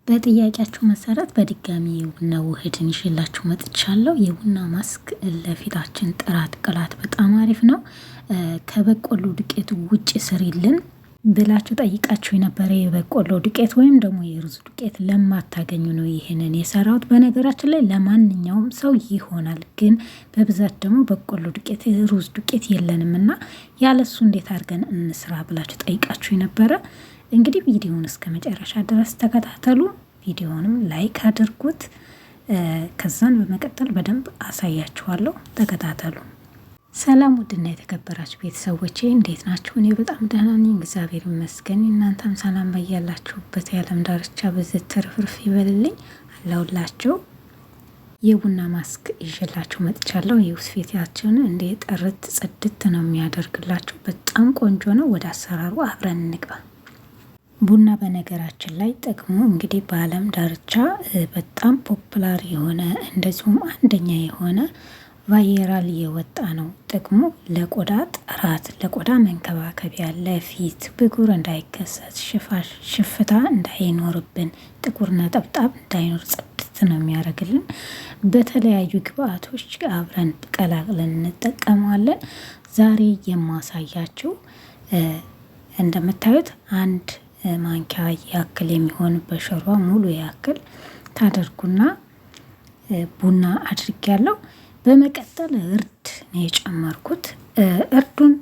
በጥያቄያችሁ መሰረት በድጋሚ የቡና ውህድን ይዤላችሁ መጥቻለሁ። የቡና ማስክ ለፊታችን ጥራት ቅላት በጣም አሪፍ ነው። ከበቆሎ ዱቄቱ ውጭ ስሪልን ብላችሁ ጠይቃችሁ የነበረ የበቆሎ ዱቄት ወይም ደግሞ የሩዝ ዱቄት ለማታገኙ ነው ይህንን የሰራሁት። በነገራችን ላይ ለማንኛውም ሰው ይሆናል፣ ግን በብዛት ደግሞ በቆሎ ዱቄት ሩዝ ዱቄት የለንም እና ያለሱ እንዴት አድርገን እንስራ ብላችሁ ጠይቃችሁ የነበረ። እንግዲህ ቪዲዮውን እስከ መጨረሻ ድረስ ተከታተሉ። ቪዲዮውንም ላይክ አድርጉት። ከዛን በመቀጠል በደንብ አሳያችኋለሁ። ተከታተሉ። ሰላም ውድና የተከበራችሁ ቤተሰቦቼ እንዴት ናችሁ? እኔ በጣም ደህና ነኝ፣ እግዚአብሔር ይመስገን። እናንተም ሰላም ባያላችሁበት የዓለም ዳርቻ በዘት ትርፍርፍ ይበልልኝ አላውላችሁ። የቡና ማስክ ይዤላችሁ መጥቻለሁ። የውስጥ ፊታችሁን እንደ ጥርት ጽድት ነው የሚያደርግላችሁ። በጣም ቆንጆ ነው። ወደ አሰራሩ አብረን እንግባ። ቡና በነገራችን ላይ ጥቅሙ እንግዲህ በዓለም ዳርቻ በጣም ፖፑላር የሆነ እንደዚሁም አንደኛ የሆነ ቫይራል የወጣ ነው። ጥቅሙ ለቆዳ ጥራት፣ ለቆዳ መንከባከቢያ፣ ለፊት ብጉር እንዳይከሰት፣ ሽፍታ እንዳይኖርብን፣ ጥቁር ነጠብጣብ እንዳይኖር ጽድት ነው የሚያደርግልን። በተለያዩ ግብአቶች አብረን ቀላቅለን እንጠቀመዋለን። ዛሬ የማሳያችሁ እንደምታዩት አንድ ማንኪያ ያክል የሚሆን በሾርባ ሙሉ ያክል ታደርጉና ቡና አድርጌያለሁ። በመቀጠል እርድ ነው የጨመርኩት። እርዱን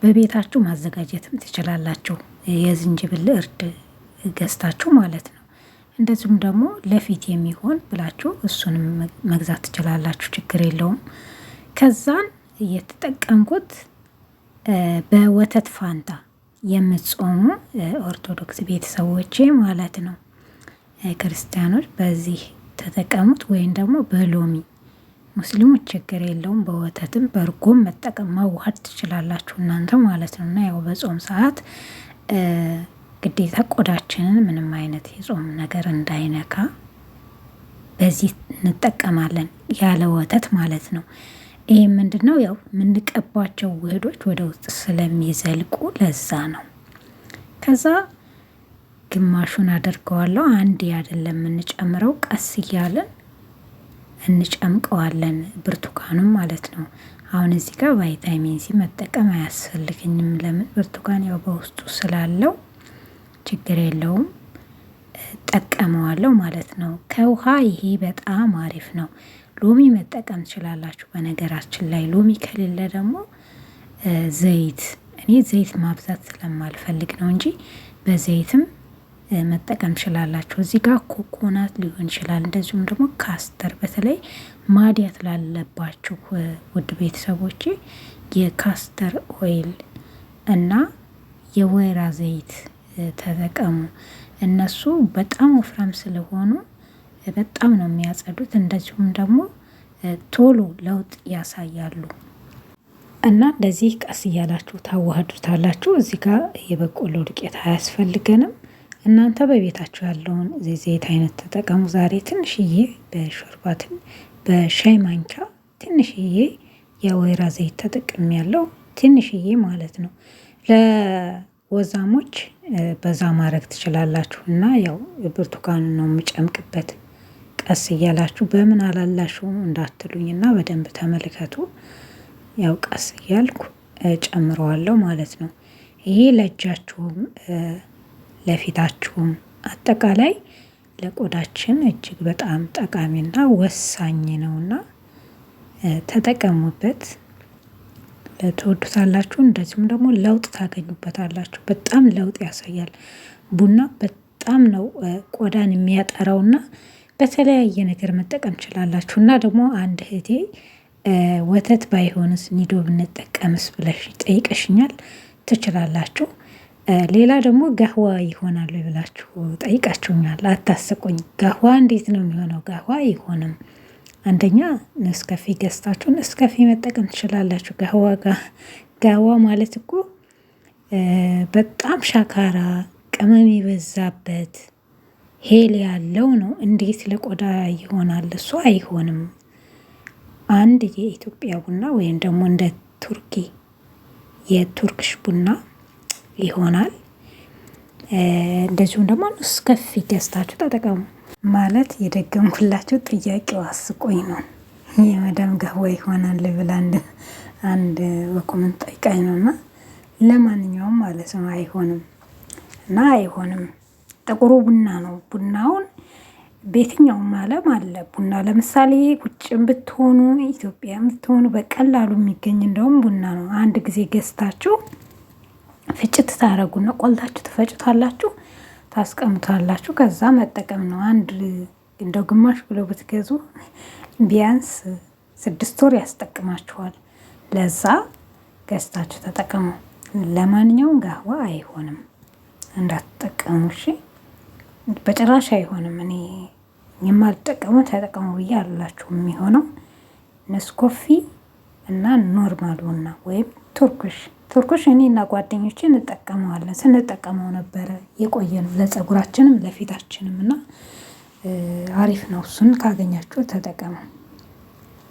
በቤታችሁ ማዘጋጀትም ትችላላችሁ። የዝንጅብል እርድ ገዝታችሁ ማለት ነው። እንደዚሁም ደግሞ ለፊት የሚሆን ብላችሁ እሱንም መግዛት ትችላላችሁ፣ ችግር የለውም። ከዛን እየተጠቀምኩት በወተት ፋንታ የምትጾሙ ኦርቶዶክስ ቤተሰቦቼ ማለት ነው፣ ክርስቲያኖች በዚህ ተጠቀሙት። ወይም ደግሞ በሎሚ ሙስሊሞች ችግር የለውም። በወተትም በእርጎም መጠቀም ማዋሃድ ትችላላችሁ እናንተ ማለት ነው። እና ያው በጾም ሰዓት ግዴታ ቆዳችንን ምንም አይነት የጾም ነገር እንዳይነካ በዚህ እንጠቀማለን፣ ያለ ወተት ማለት ነው። ይህ ምንድነው? ያው የምንቀባቸው ውህዶች ወደ ውስጥ ስለሚዘልቁ ለዛ ነው። ከዛ ግማሹን አደርገዋለሁ። አንድ አይደለም የምንጨምረው፣ ቀስ እያለን እንጨምቀዋለን። ብርቱካኑም ማለት ነው። አሁን እዚህ ጋር ቫይታሚን ሲ መጠቀም አያስፈልገኝም። ለምን? ብርቱካን ያው በውስጡ ስላለው ችግር የለውም፣ ጠቀመዋለሁ ማለት ነው። ከውሃ ይሄ በጣም አሪፍ ነው። ሎሚ መጠቀም ትችላላችሁ። በነገራችን ላይ ሎሚ ከሌለ ደግሞ ዘይት፣ እኔ ዘይት ማብዛት ስለማልፈልግ ነው እንጂ በዘይትም መጠቀም ትችላላችሁ። እዚህ ጋር ኮኮናት ሊሆን ይችላል። እንደዚሁም ደግሞ ካስተር፣ በተለይ ማዲያት ላለባችሁ ውድ ቤተሰቦቼ የካስተር ኦይል እና የወይራ ዘይት ተጠቀሙ። እነሱ በጣም ወፍራም ስለሆኑ በጣም ነው የሚያጸዱት። እንደዚሁም ደግሞ ቶሎ ለውጥ ያሳያሉ። እና እንደዚህ ቀስ እያላችሁ ታዋህዱታላችሁ። እዚህ ጋር የበቆሎ ዱቄት አያስፈልገንም። እናንተ በቤታችሁ ያለውን ዘይት አይነት ተጠቀሙ። ዛሬ ትንሽዬ በሾርባትን በሻይ ማንኪያ ትንሽዬ የወይራ ዘይት ተጠቅም ያለው ትንሽዬ ማለት ነው። ለወዛሞች በዛ ማድረግ ትችላላችሁ። እና ያው ብርቱካኑ ነው የምጨምቅበት። ቀስ እያላችሁ በምን አላላችሁ እንዳትሉኝ እና በደንብ ተመልከቱ። ያው ቀስ እያልኩ ጨምረዋለሁ ማለት ነው። ይሄ ለእጃችሁም ለፊታችሁም አጠቃላይ ለቆዳችን እጅግ በጣም ጠቃሚና ወሳኝ ነውና ተጠቀሙበት። ትወዱታላችሁ። እንደዚሁም ደግሞ ለውጥ ታገኙበታላችሁ። በጣም ለውጥ ያሳያል። ቡና በጣም ነው ቆዳን የሚያጠራውና በተለያየ ነገር መጠቀም ትችላላችሁ። እና ደግሞ አንድ እህቴ ወተት ባይሆንስ ኒዶ ብንጠቀምስ ብለሽ ጠይቀሽኛል። ትችላላችሁ። ሌላ ደግሞ ጋህዋ ይሆናሉ ብላችሁ ጠይቃችሁኛል። አታስቁኝ። ጋህዋ እንዴት ነው የሚሆነው? ጋህዋ አይሆንም። አንደኛ ነስካፌ ገዝታችሁ ነስካፌ መጠቀም ትችላላችሁ። ጋህዋ ማለት እኮ በጣም ሻካራ ቅመም የበዛበት ሄል ያለው ነው። እንዴት ለቆዳ ይሆናል? እሱ አይሆንም። አንድ የኢትዮጵያ ቡና ወይም ደግሞ እንደ ቱርኪ የቱርክሽ ቡና ይሆናል። እንደዚሁም ደግሞ ኔስካፌ ገዝታችሁ ተጠቀሙ። ማለት የደገምኩላችሁ ጥያቄው አስቆኝ ነው። የመዳም ጋህዋ ይሆናል ብላ አንድ በኮመንት ጠይቃኝ ነው። እና ለማንኛውም ማለት ነው አይሆንም እና አይሆንም። ጥቁሩ ቡና ነው። ቡናውን በየትኛውም ዓለም አለ ቡና። ለምሳሌ ውጭም ብትሆኑ ኢትዮጵያም ብትሆኑ በቀላሉ የሚገኝ እንደውም ቡና ነው። አንድ ጊዜ ገዝታችሁ ፍጭት ታረጉና ቆልታችሁ ትፈጭታላችሁ፣ ታስቀምጣላችሁ። ከዛ መጠቀም ነው። አንድ እንደው ግማሽ ኪሎ ብትገዙ ቢያንስ 6 ወር ያስጠቅማችኋል። ለዛ ገዝታችሁ ተጠቀሙ። ለማንኛውም ጋህዋ አይሆንም እንዳትጠቀሙ እሺ። በጭራሽ አይሆንም። እኔ የማልጠቀመው ተጠቀሙ ብዬ አላችሁ። የሚሆነው ኔስካፌ እና ኖርማል ቡና ወይም ቱርኩሽ እኔና ጓደኞቼ እንጠቀመዋለን። ስንጠቀመው ነበረ የቆየ ነው። ለፀጉራችንም ለፊታችንም እና አሪፍ ነው። እሱን ካገኛችሁ ተጠቀሙ።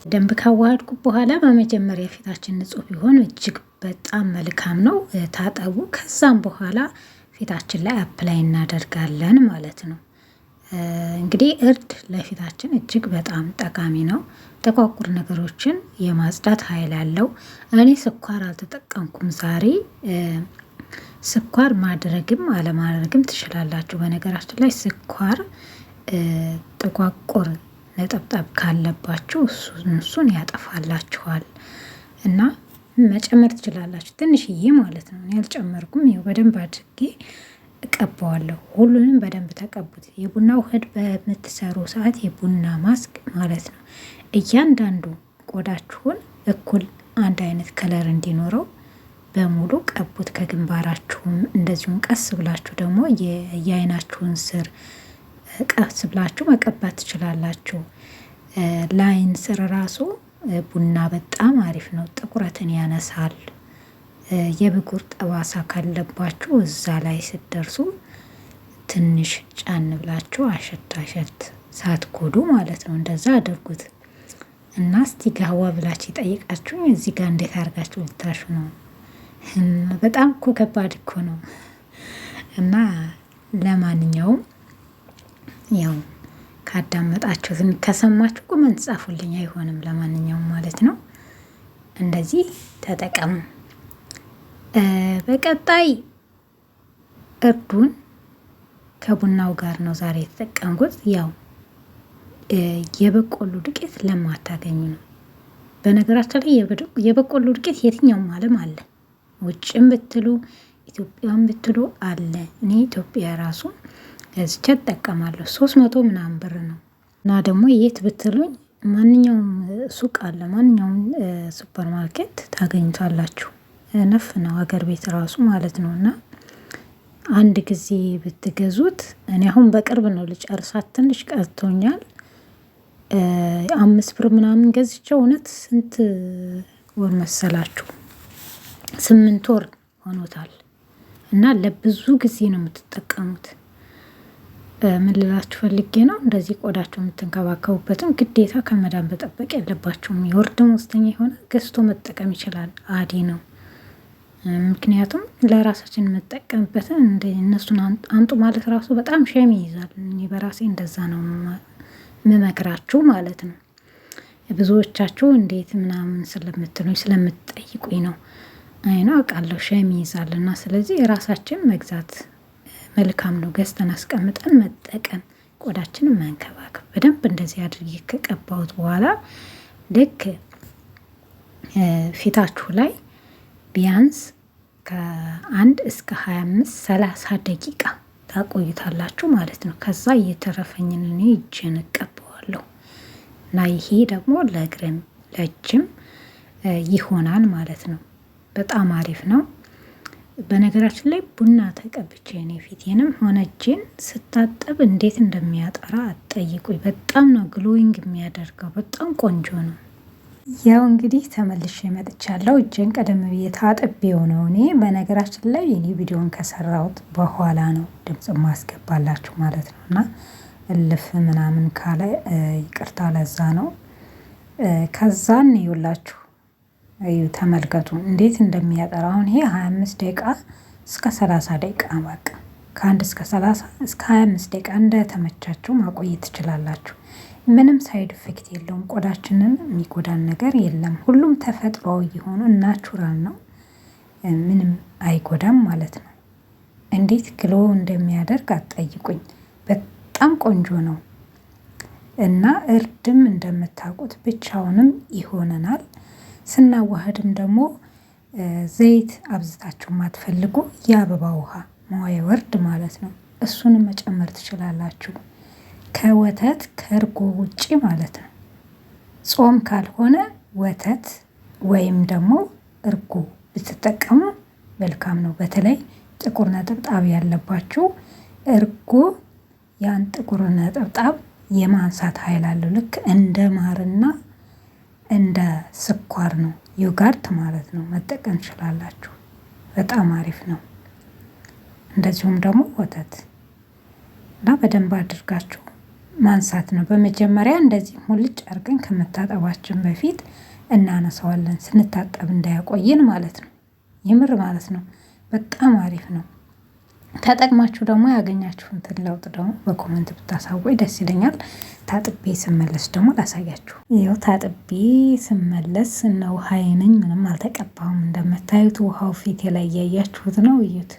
ደንብ ካዋሃድኩ በኋላ በመጀመሪያ ፊታችን ንጹህ ቢሆን እጅግ በጣም መልካም ነው። ታጠቡ። ከዛም በኋላ ፊታችን ላይ አፕላይ እናደርጋለን ማለት ነው። እንግዲህ እርድ ለፊታችን እጅግ በጣም ጠቃሚ ነው። ጥቋቁር ነገሮችን የማጽዳት ኃይል አለው። እኔ ስኳር አልተጠቀምኩም ዛሬ። ስኳር ማድረግም አለማድረግም ትችላላችሁ። በነገራችን ላይ ስኳር ጥቋቁር ነጠብጣብ ካለባችሁ እሱን ያጠፋላችኋል እና መጨመር ትችላላችሁ። ትንሽዬ ማለት ነው። እኔ አልጨመርኩም። ይኸው በደንብ አድርጌ እቀባዋለሁ። ሁሉንም በደንብ ተቀቡት። የቡና ውህድ በምትሰሩ ሰዓት የቡና ማስክ ማለት ነው። እያንዳንዱ ቆዳችሁን እኩል አንድ አይነት ከለር እንዲኖረው በሙሉ ቀቡት። ከግንባራችሁም እንደዚሁም ቀስ ብላችሁ ደግሞ የአይናችሁን ስር ቀስ ብላችሁ መቀባት ትችላላችሁ። ለአይን ስር ራሱ ቡና በጣም አሪፍ ነው። ጥቁረትን ያነሳል። የብጉር ጠባሳ ካለባችሁ እዛ ላይ ስትደርሱ ትንሽ ጫን ብላችሁ አሸት ሳትጎዱ ማለት ነው እንደዛ አድርጉት እና እስቲ ጋህዋ ብላችሁ ይጠይቃችሁ። እዚህ ጋር እንዴት አድርጋችሁ ልታሹ ነው? በጣም እኮ ከባድ እኮ ነው። እና ለማንኛውም ያው ካዳመጣችሁት ከሰማችሁ ኮመንት ጻፉልኝ። አይሆንም ለማንኛውም ማለት ነው። እንደዚህ ተጠቀሙ። በቀጣይ እርዱን ከቡናው ጋር ነው ዛሬ የተጠቀምኩት። ያው የበቆሎ ዱቄት ለማታገኙ ነው። በነገራችን ላይ የበቆሎ ዱቄት የትኛውም ዓለም አለ። ውጭም ብትሉ ኢትዮጵያም ብትሉ አለ። እኔ ኢትዮጵያ ራሱ ገዝቼ እጠቀማለሁ። 300 ምናምን ብር ነው እና ደግሞ የት ብትሉኝ ማንኛውም ሱቅ አለ። ማንኛውም ሱፐር ማርኬት ታገኙታላችሁ። ነፍ ነው ሀገር ቤት ራሱ ማለት ነው። እና አንድ ጊዜ ብትገዙት እኔ አሁን በቅርብ ነው ልጨርሳት፣ ትንሽ ቀርቶኛል። 5 ብር ምናምን ገዝቼው እውነት ስንት ወር መሰላችሁ? 8 ወር ሆኖታል። እና ለብዙ ጊዜ ነው የምትጠቀሙት። ምን ልላችሁ ፈልጌ ነው፣ እንደዚህ ቆዳችሁ የምትንከባከቡበትም ግዴታ ከመዳን በጠበቅ የለባችሁም። የወር ደመወዝተኛ የሆነ ገዝቶ መጠቀም ይችላል፣ አዲ ነው። ምክንያቱም ለራሳችን የምጠቀምበትን እንደ እነሱን አንጡ ማለት ራሱ በጣም ሸም ይይዛል። እኔ በራሴ እንደዛ ነው የምመክራችሁ ማለት ነው። ብዙዎቻችሁ እንዴት ምናምን ስለምትሉኝ ስለምትጠይቁኝ ነው። አይና አውቃለሁ ሸም ይይዛል። እና ስለዚህ የራሳችን መግዛት መልካም ነው። ገዝተን አስቀምጠን መጠቀም፣ ቆዳችንን መንከባከብ። በደንብ እንደዚህ አድርጌ ከቀባሁት በኋላ ልክ ፊታችሁ ላይ ቢያንስ ከ1 እስከ 25-30 ደቂቃ ታቆይታላችሁ ማለት ነው። ከዛ እየተረፈኝን እኔ እጄን እቀባዋለሁ እና ይሄ ደግሞ ለእግርም ለእጅም ይሆናል ማለት ነው። በጣም አሪፍ ነው። በነገራችን ላይ ቡና ተቀብቼ እኔ ፊቴንም ሆነ እጄን ስታጠብ እንዴት እንደሚያጠራ አትጠይቁኝ። በጣም ነው ግሎዊንግ የሚያደርገው። በጣም ቆንጆ ነው። ያው እንግዲህ ተመልሼ መጥቻለሁ። እጄን ቀደም ብዬ ታጥቤው ነው። እኔ በነገራችን ላይ እኔ ቪዲዮን ከሰራሁት በኋላ ነው ድምጽ ማስገባላችሁ ማለት ነው። እና እልፍ ምናምን ካለ ይቅርታ፣ ለዛ ነው። ከዛን ይውላችሁ እዩ፣ ተመልከቱ እንዴት እንደሚያጠራ። አሁን ይሄ 25 ደቂቃ እስከ 30 ደቂቃ በቃ ከ1 እስከ 30 እስከ 25 ደቂቃ እንደተመቻችሁ ማቆየት ትችላላችሁ። ምንም ሳይድ ኢፌክት የለውም። ቆዳችንን የሚጎዳን ነገር የለም። ሁሉም ተፈጥሯዊ የሆኑ ናቹራል ነው። ምንም አይጎዳም ማለት ነው። እንዴት ግሎ እንደሚያደርግ አትጠይቁኝ። በጣም ቆንጆ ነው እና እርድም እንደምታውቁት ብቻውንም ይሆነናል። ስናዋህድም ደግሞ ዘይት አብዝታችሁ ማትፈልጉ የአበባ ውሃ መዋያ ወርድ ማለት ነው። እሱንም መጨመር ትችላላችሁ ከወተት ከእርጎ ውጪ ማለት ነው። ጾም ካልሆነ ወተት ወይም ደግሞ እርጎ ብትጠቀሙ መልካም ነው። በተለይ ጥቁር ነጠብጣብ ያለባችሁ እርጎ ያን ጥቁር ነጠብጣብ የማንሳት ኃይል አለው። ልክ እንደ ማርና እንደ ስኳር ነው። ዮጋርት ማለት ነው። መጠቀም ትችላላችሁ። በጣም አሪፍ ነው። እንደዚሁም ደግሞ ወተት እና በደንብ አድርጋችሁ ማንሳት ነው። በመጀመሪያ እንደዚህ ሙልጭ አድርገን ከመታጠባችን በፊት እናነሳዋለን። ስንታጠብ እንዳያቆየን ማለት ነው። የምር ማለት ነው። በጣም አሪፍ ነው። ተጠቅማችሁ ደግሞ ያገኛችሁትን ለውጥ ደግሞ በኮመንት ብታሳውቁኝ ደስ ይለኛል። ታጥቤ ስመለስ ደግሞ ላሳያችሁ። ይኸው ታጥቤ ስመለስ እና ውሃዬ ነኝ። ምንም አልተቀባሁም። እንደምታዩት ውሃው ፊቴ ላይ እያያችሁት ነው። እዩት።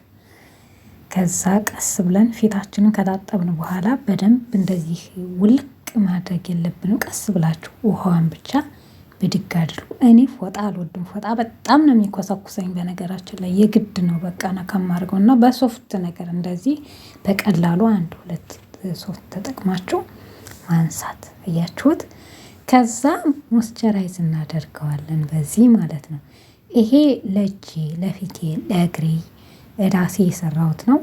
ከዛ ቀስ ብለን ፊታችንን ከታጠብን በኋላ በደንብ እንደዚህ ውልቅ ማድረግ የለብንም። ቀስ ብላችሁ ውሃዋን ብቻ ብድግ አድርጉ። እኔ ፎጣ አልወድም። ፎጣ በጣም ነው የሚኮሰኩሰኝ። በነገራችን ላይ የግድ ነው በቃ ከማድረገው እና በሶፍት ነገር እንደዚህ በቀላሉ 1-2 ሶፍት ተጠቅማችሁ ማንሳት እያችሁት። ከዛ ሞስቸራይዝ እናደርገዋለን በዚህ ማለት ነው። ይሄ ለእጄ፣ ለፊቴ፣ ለእግሬ ራሴ የሰራሁት ነው።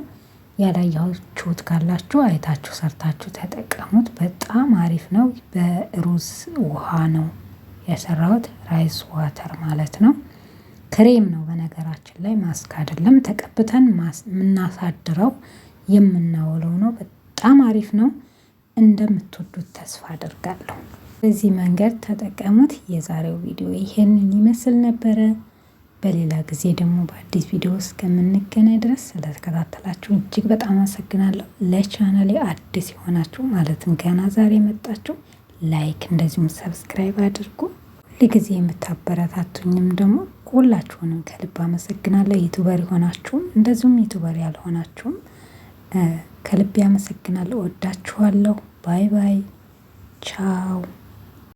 ያላያችሁት ካላችሁ አይታችሁ ሰርታችሁ ተጠቀሙት። በጣም አሪፍ ነው። በሩዝ ውሃ ነው የሰራሁት። ራይስ ዋተር ማለት ነው። ክሬም ነው በነገራችን ላይ ማስክ አይደለም። ተቀብተን የምናሳድረው የምናውለው ነው። በጣም አሪፍ ነው። እንደምትወዱት ተስፋ አደርጋለሁ። በዚህ መንገድ ተጠቀሙት። የዛሬው ቪዲዮ ይሄንን ይመስል ነበረ። በሌላ ጊዜ ደግሞ በአዲስ ቪዲዮ እስከምንገናኝ ድረስ ስለተከታተላችሁ እጅግ በጣም አመሰግናለሁ። ለቻናሌ አዲስ የሆናችሁ ማለትም ገና ዛሬ የመጣችሁ ላይክ እንደዚሁም ሰብስክራይብ አድርጉ። ሁልጊዜ የምታበረታቱኝም ደግሞ ሁላችሁንም ከልብ አመሰግናለሁ። ዩቱበር የሆናችሁም እንደዚሁም ዩቱበር ያልሆናችሁም ከልብ አመሰግናለሁ። ወዳችኋለሁ። ባይ ባይ። ቻው